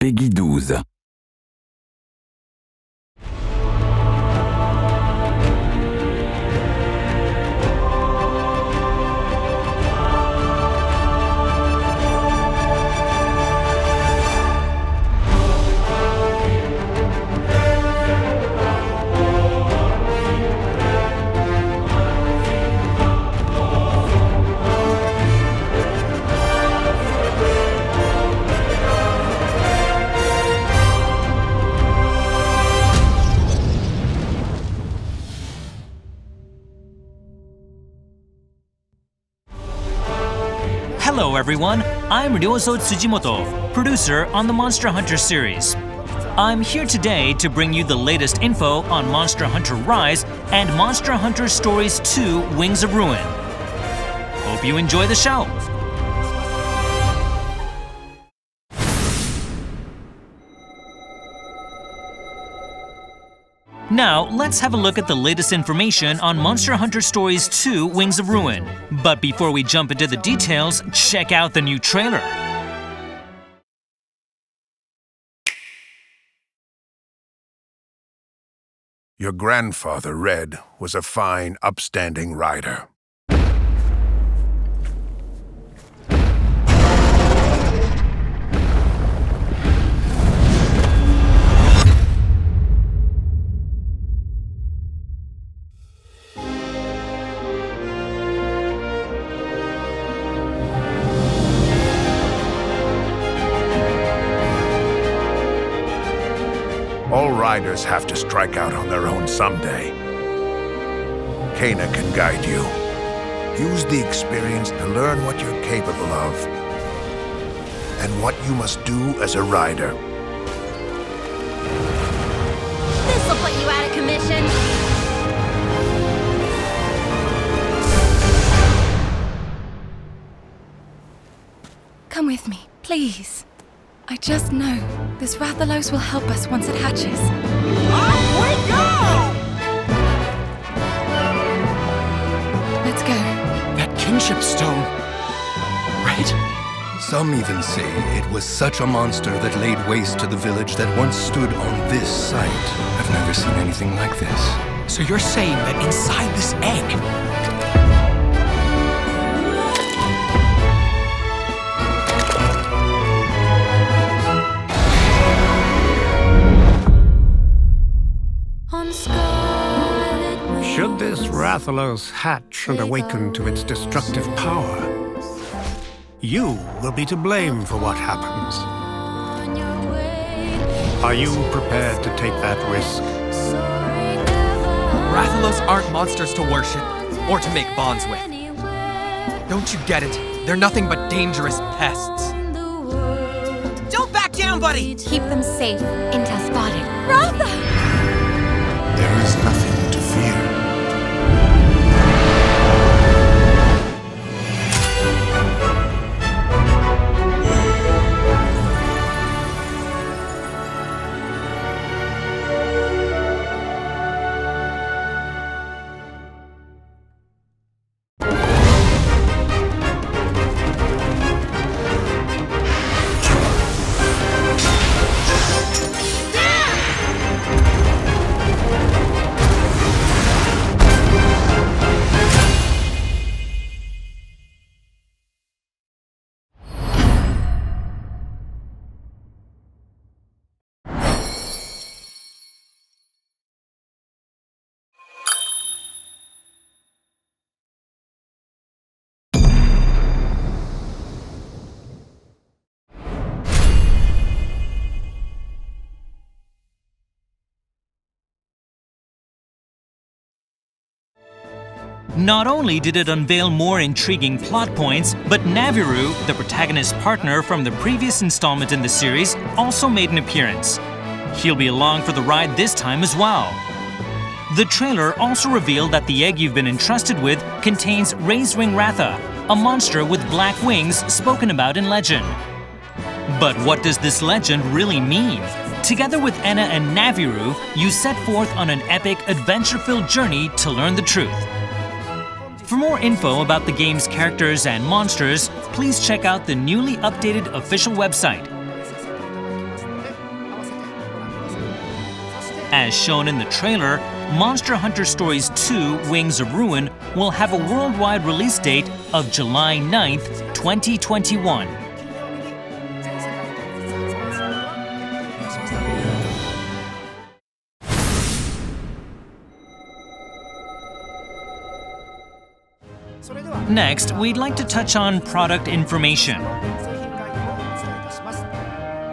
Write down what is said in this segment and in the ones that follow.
Peggy 12. Hello everyone, I'm Ryozo Tsujimoto, producer on the Monster Hunter series. I'm here today to bring you the latest info on Monster Hunter Rise and Monster Hunter Stories 2: Wings of Ruin. Hope you enjoy the show! Now, let's have a look at the latest information on Monster Hunter Stories 2: Wings of Ruin. But before we jump into the details, check out the new trailer. Your grandfather, Red, was a fine, upstanding rider. All riders have to strike out on their own someday. Kana can guide you. Use the experience to learn what you're capable of and what you must do as a rider. This'll put you out of commission. Come with me, please. I just know this Rathalos will help us once it hatches. Off we go! Let's go. That kinship stone, right? Some even say it was such a monster that laid waste to the village that once stood on this site. I've never seen anything like this. So you're saying that inside this egg, should this Rathalos hatch and awaken to its destructive power, you will be to blame for what happens. Are you prepared to take that risk? Rathalos aren't monsters to worship or to make bonds with. Don't you get it? They're nothing but dangerous pests. Don't back down, buddy! Keep them safe until spotted. Ratha! There is nothing to fear. Not only did it unveil more intriguing plot points, but Naviru, the protagonist's partner from the previous installment in the series, also made an appearance. He'll be along for the ride this time as well. The trailer also revealed that the egg you've been entrusted with contains Razewing Ratha, a monster with black wings spoken about in legend. But what does this legend really mean? Together with Enna and Naviru, you set forth on an epic, adventure-filled journey to learn the truth. For more info about the game's characters and monsters, please check out the newly updated official website. As shown in the trailer, Monster Hunter Stories 2 Wings of Ruin will have a worldwide release date of July 9th, 2021. Next, we'd like to touch on product information.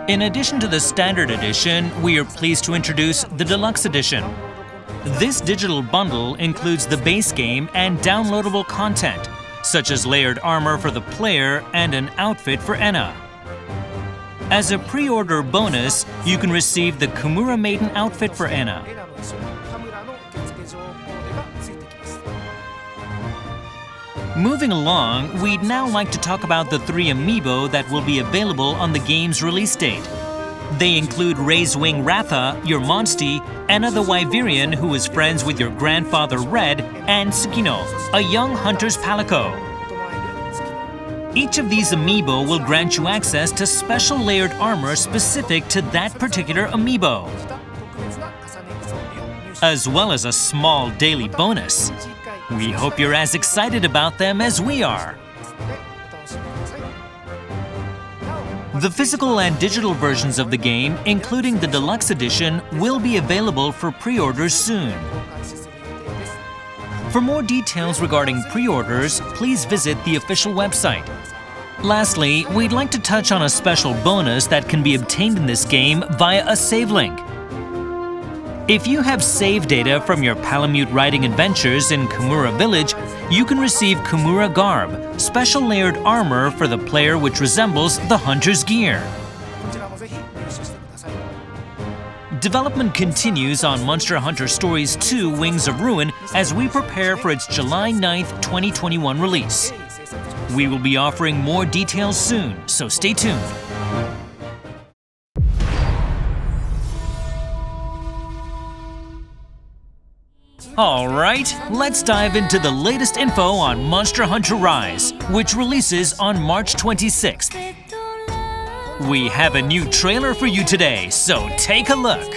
In addition to the Standard Edition, we are pleased to introduce the Deluxe Edition. This digital bundle includes the base game and downloadable content, such as layered armor for the player and an outfit for Enna. As a pre-order bonus, you can receive the Kimura Maiden outfit for Enna. Moving along, we'd now like to talk about the 3 Amiibo that will be available on the game's release date. They include Ray's Wing Ratha, your Monstie, Enna the Wyverian, who is friends with your grandfather Red, and Tsukino, a young hunter's Palico. Each of these Amiibo will grant you access to special layered armor specific to that particular Amiibo, as well as a small daily bonus. We hope you're as excited about them as we are. The physical and digital versions of the game, including the Deluxe Edition, will be available for pre-orders soon. For more details regarding pre-orders, please visit the official website. Lastly, we'd like to touch on a special bonus that can be obtained in this game via a save link. If you have save data from your Palamute riding adventures in Kimura Village, you can receive Kimura Garb, special layered armor for the player which resembles the hunter's gear. Development continues on Monster Hunter Stories 2 Wings of Ruin as we prepare for its July 9th, 2021 release. We will be offering more details soon, so stay tuned. Alright, let's dive into the latest info on Monster Hunter Rise, which releases on March 26th. We have a new trailer for you today, so take a look.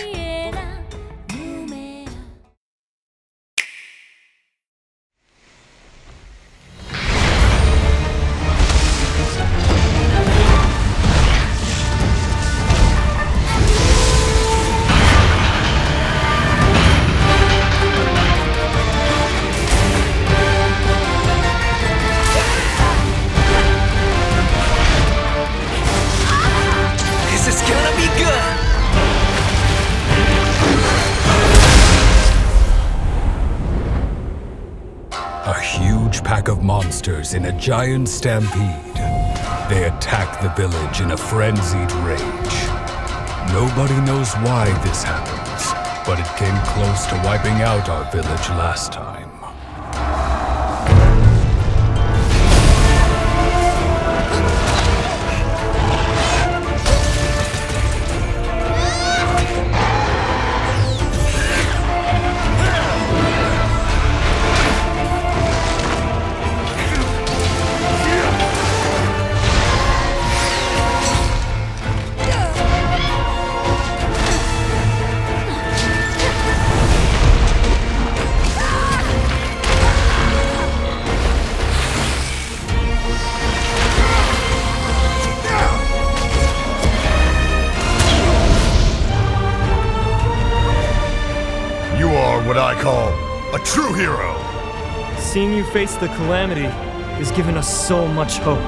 A huge pack of monsters in a giant stampede. They attack the village in a frenzied rage. Nobody knows why this happens, but it came close to wiping out our village last time. What I call a true hero. Seeing you face the calamity has given us so much hope.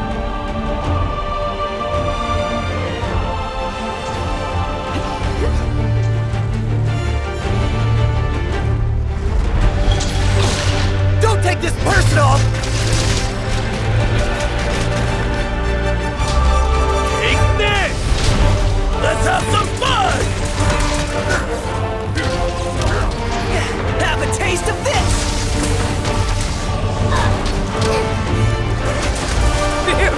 Don't take this personal! Take this! Let's have some fun! Have a taste of this! Fear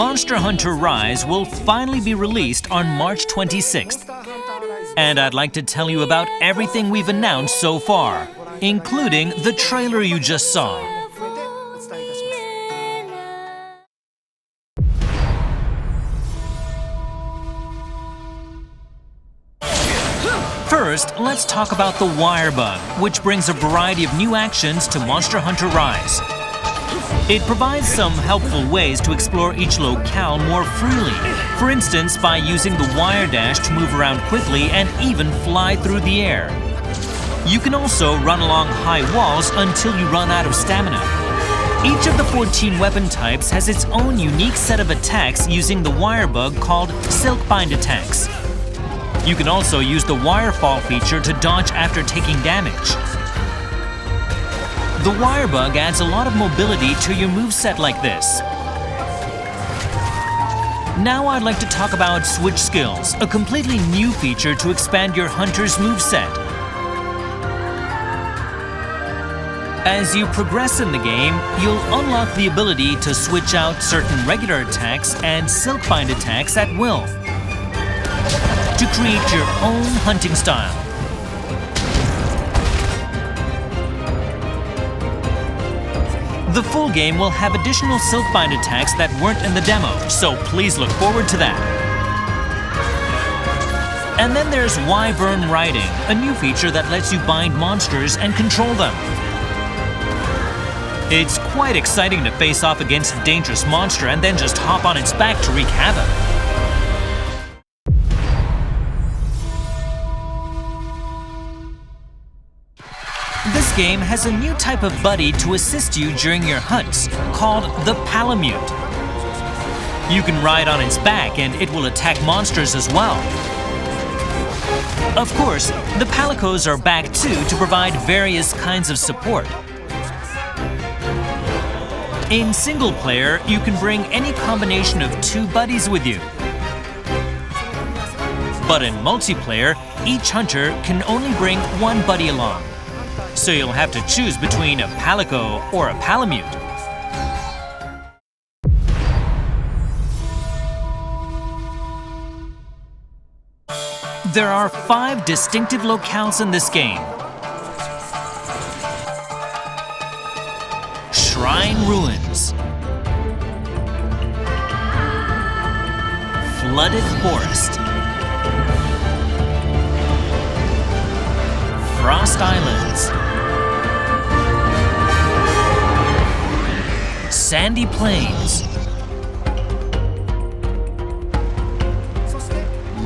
Monster Hunter Rise will finally be released on March 26th. And I'd like to tell you about everything we've announced so far, including the trailer you just saw. First, let's talk about the wire bug, which brings a variety of new actions to Monster Hunter Rise. It provides some helpful ways to explore each locale more freely. For instance, by using the wire dash to move around quickly and even fly through the air. You can also run along high walls until you run out of stamina. Each of the 14 weapon types has its own unique set of attacks using the wire bug called Silkbind attacks. You can also use the wire fall feature to dodge after taking damage. The wire bug adds a lot of mobility to your moveset like this. Now I'd like to talk about Switch Skills, a completely new feature to expand your hunter's moveset. As you progress in the game, you'll unlock the ability to switch out certain regular attacks and Silkbind attacks at will, to create your own hunting style. The full game will have additional Silkbind attacks that weren't in the demo, so please look forward to that. And then there's Wyvern Riding, a new feature that lets you bind monsters and control them. It's quite exciting to face off against a dangerous monster and then just hop on its back to wreak havoc. This game has a new type of buddy to assist you during your hunts, called the Palamute. You can ride on its back and it will attack monsters as well. Of course, the Palicos are back too to provide various kinds of support. In single player, you can bring any combination of 2 buddies with you. But in multiplayer, each hunter can only bring 1 buddy along. So you'll have to choose between a Palico or a Palamute. There are 5 distinctive locales in this game. Shrine Ruins, Flooded Forest, Frost Islands, Sandy Plains,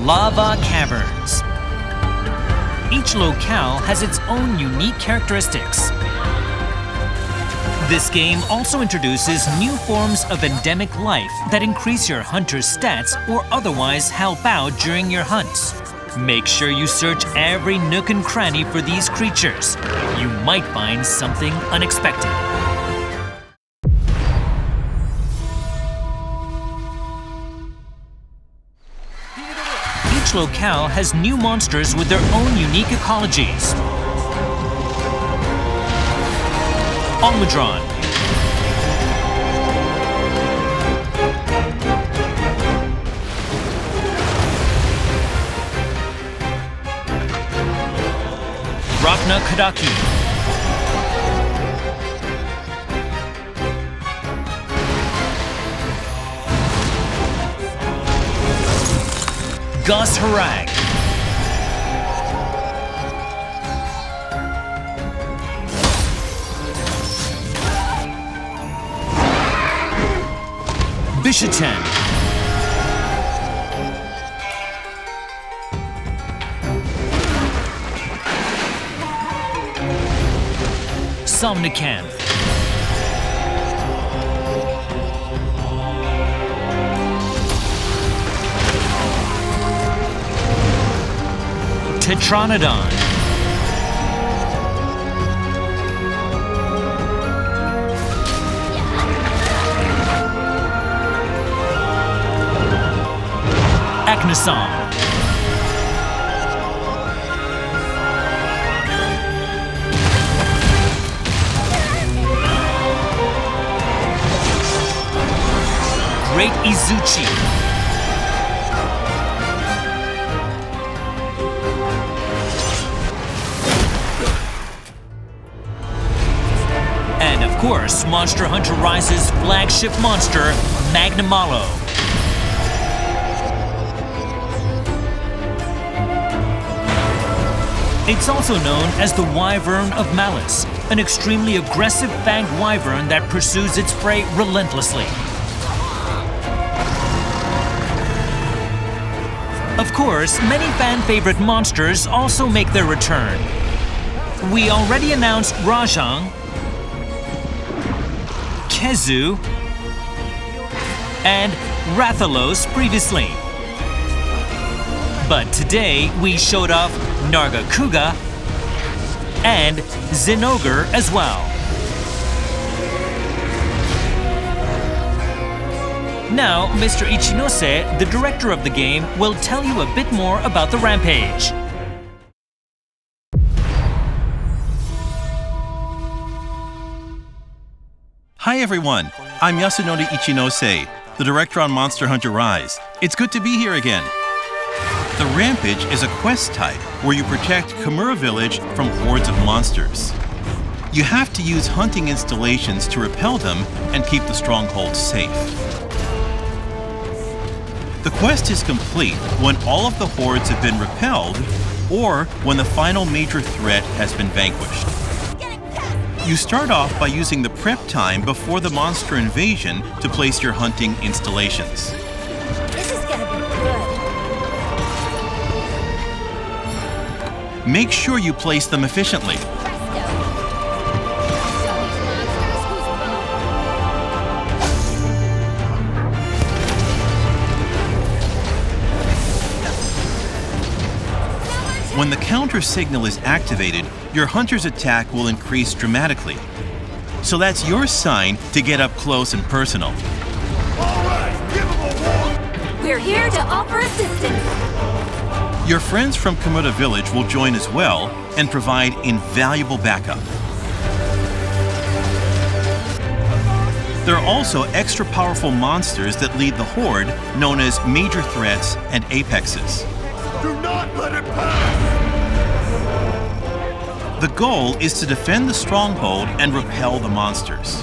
Lava Caverns. Each locale has its own unique characteristics. This game also introduces new forms of endemic life that increase your hunter's stats or otherwise help out during your hunts. Make sure you search every nook and cranny for these creatures. You might find something unexpected. Each locale has new monsters with their own unique ecologies. Almudron, Rachna Kadaki, Gus Harag, Bishatan, Somnican, Tetranodon, Aknasom, great Izuchi. And of course, Monster Hunter Rise's flagship monster, Magnamalo. It's also known as the Wyvern of Malice, an extremely aggressive fanged wyvern that pursues its prey relentlessly. Of course, many fan-favorite monsters also make their return. We already announced Rajang, Kezu, and Rathalos previously. But today, we showed off Nargacuga and Zinogre as well. Now, Mr. Ichinose, the director of the game, will tell you a bit more about the Rampage. Hi everyone, I'm Yasunori Ichinose, the director on Monster Hunter Rise. It's good to be here again. The Rampage is a quest type where you protect Kimura Village from hordes of monsters. You have to use hunting installations to repel them and keep the stronghold safe. The quest is complete when all of the hordes have been repelled or when the final major threat has been vanquished. You start off by using the prep time before the monster invasion to place your hunting installations. This is gonna be good. Make sure you place them efficiently. When the counter signal is activated, your hunter's attack will increase dramatically. So that's your sign to get up close and personal. We're here to offer assistance. Your friends from Kimura Village will join as well and provide invaluable backup. There are also extra powerful monsters that lead the horde, known as major threats and apexes. Do not let it pass! The goal is to defend the stronghold and repel the monsters.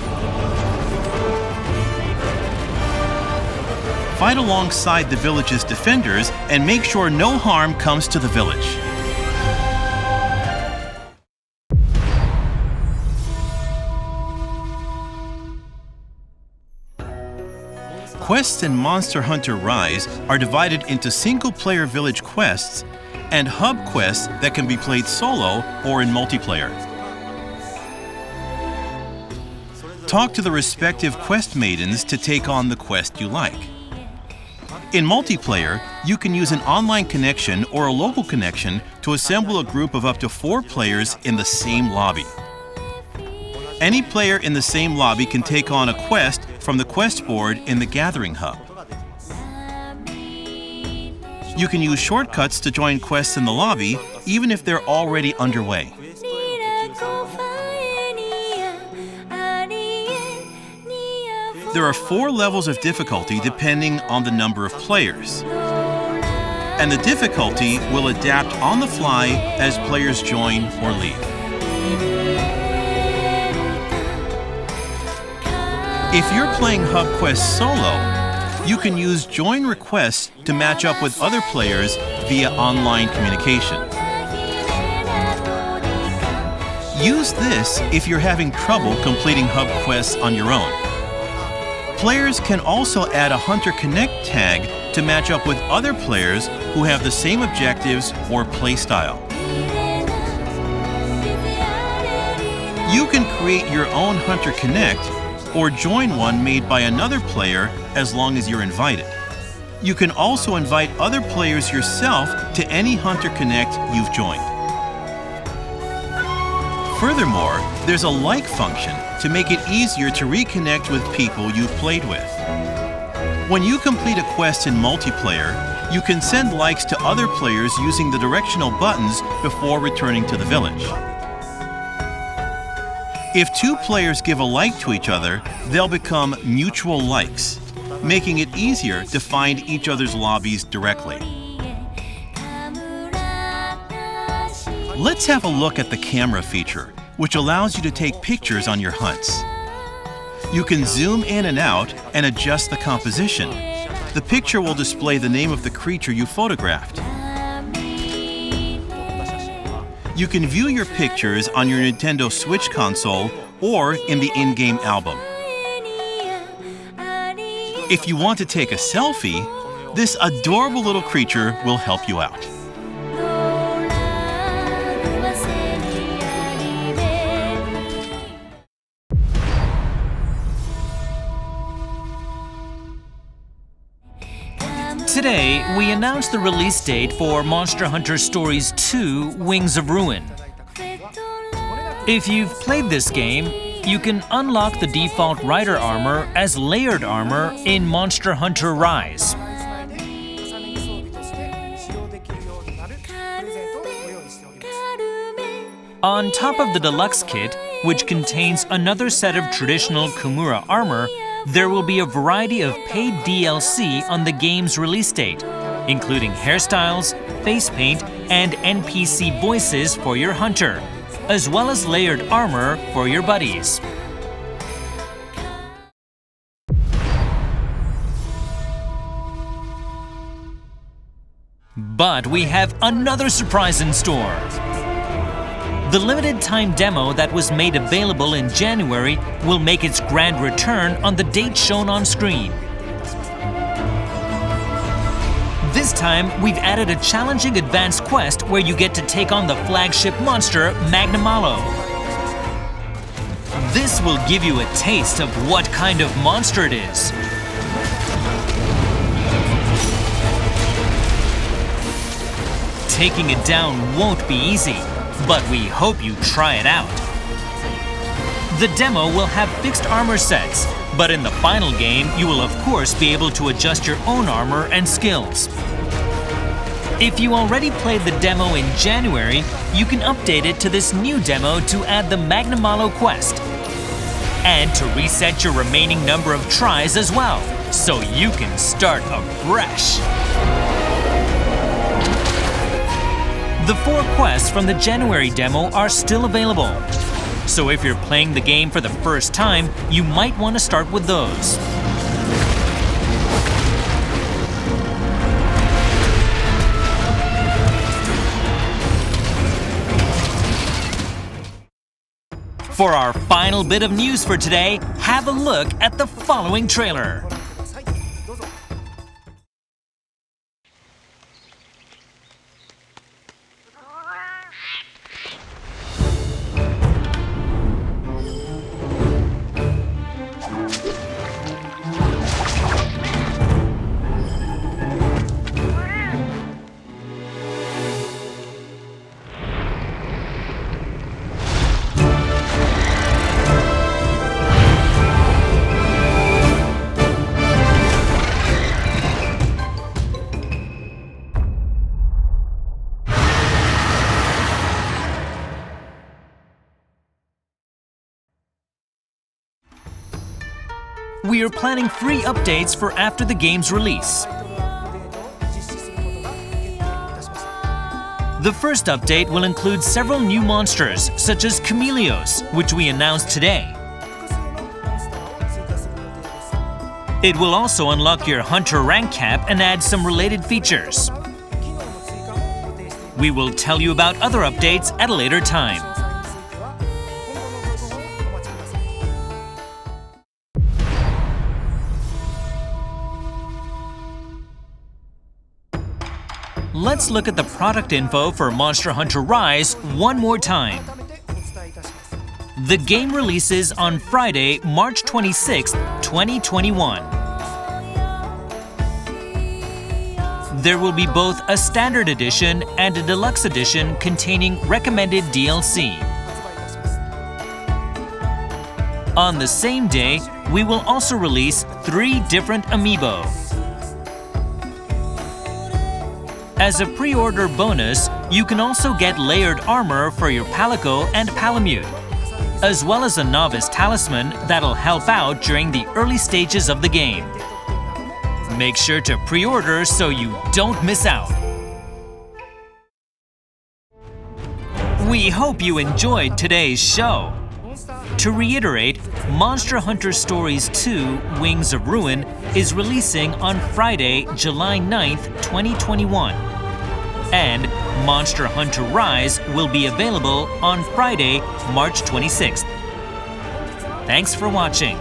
Fight alongside the village's defenders and make sure no harm comes to the village. Quests in Monster Hunter Rise are divided into single-player village quests and hub quests that can be played solo or in multiplayer. Talk to the respective quest maidens to take on the quest you like. In multiplayer, you can use an online connection or a local connection to assemble a group of up to 4 players in the same lobby. Any player in the same lobby can take on a quest from the quest board in the Gathering Hub. You can use shortcuts to join quests in the lobby, even if they're already underway. There are 4 levels of difficulty depending on the number of players. And the difficulty will adapt on the fly as players join or leave. If you're playing Hub Quest solo, you can use join requests to match up with other players via online communication. Use this if you're having trouble completing Hub Quests on your own. Players can also add a Hunter Connect tag to match up with other players who have the same objectives or playstyle. You can create your own Hunter Connect or join one made by another player as long as you're invited. You can also invite other players yourself to any Hunter Connect you've joined. Furthermore, there's a like function to make it easier to reconnect with people you've played with. When you complete a quest in multiplayer, you can send likes to other players using the directional buttons before returning to the village. If 2 players give a like to each other, they'll become mutual likes. making it easier to find each other's lobbies directly. Let's have a look at the camera feature, which allows you to take pictures on your hunts. You can zoom in and out and adjust the composition. The picture will display the name of the creature you photographed. You can view your pictures on your Nintendo Switch console or in the in-game album. If you want to take a selfie, this adorable little creature will help you out. Today, we announced the release date for Monster Hunter Stories 2: Wings of Ruin. If you've played this game, you can unlock the default rider armor as layered armor in Monster Hunter Rise. On top of the deluxe kit, which contains another set of traditional Kimura armor, there will be a variety of paid DLC on the game's release date, including hairstyles, face paint, and NPC voices for your hunter, as well as layered armor for your buddies. But we have another surprise in store. The limited-time demo that was made available in January will make its grand return on the date shown on screen. This time, we've added a challenging advanced quest where you get to take on the flagship monster, Magnamalo. This will give you a taste of what kind of monster it is. Taking it down won't be easy, but we hope you try it out. The demo will have fixed armor sets, but in the final game, you will of course be able to adjust your own armor and skills. If you already played the demo in January, you can update it to this new demo to add the Magnamalo quest, and to reset your remaining number of tries as well, so you can start afresh. The 4 quests from the January demo are still available, so if you're playing the game for the first time, you might want to start with those. For our final bit of news for today, have a look at the following trailer. We are planning 3 updates for after the game's release. The first update will include several new monsters, such as Chameleos, which we announced today. It will also unlock your Hunter rank cap and add some related features. We will tell you about other updates at a later time. Let's look at the product info for Monster Hunter Rise one more time. The game releases on Friday, March 26, 2021. There will be both a standard edition and a deluxe edition containing recommended DLC. On the same day, we will also release 3 different Amiibo. As a pre-order bonus, you can also get layered armor for your Palico and Palamute, as well as a novice talisman that'll help out during the early stages of the game. Make sure to pre-order so you don't miss out. We hope you enjoyed today's show. To reiterate, Monster Hunter Stories 2: Wings of Ruin is releasing on Friday, July 9th, 2021. And Monster Hunter Rise will be available on Friday, March 26th. Thanks for watching.